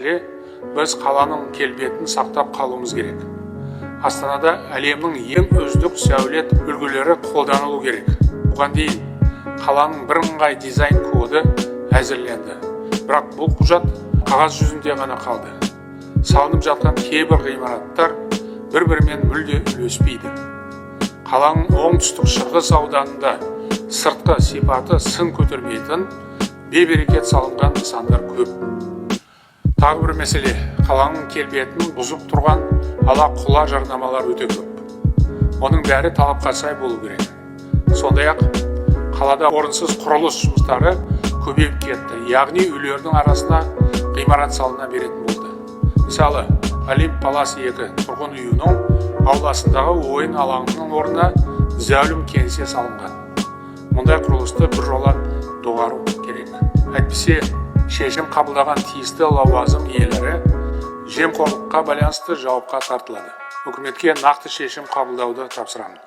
Біз қаланың келбетін сақтап қалуымыз керек. Астанада әлемнің ең үздік сәулет үлгілері қолданылу керек. Бұған дейін қаланың бірыңғай дизайн коды әзірленді. Бірақ бұл құжат қағаз жүзінде ғана қалды. Салынып жатқан кейбір ғимараттар бір-бірімен мүлде үйлеспейді. Қаланың оңтүстік шығыс ауданында сыртқы сипаты сын көтермейтін бей-берекет салынған нысандар көп. Тағы бір мәселе, қаланың келбетін бұзып тұрған ала-құла жарнамалар өте көп. Оның бәрі талапқа сай болу керек. Сондай-ақ қалада орынсыз құрылыс жұмыстары көбейіп кетті. Яғни үйлердің арасына ғимарат салына беретін болды. Мысалы, Олимп Палас 2 тұрғын үйінің ауласындағы ойын алаңының орнына зәулім кеңсе салынған. Мұндай құрылысты біржола доғару керек. Әйтпесе, шешім қабылдаған тиісті лауазым иелері жемқорлыққа байланысты жауапқа тартылады. Үкіметке нақты шешім қабылдауды тапсырамын.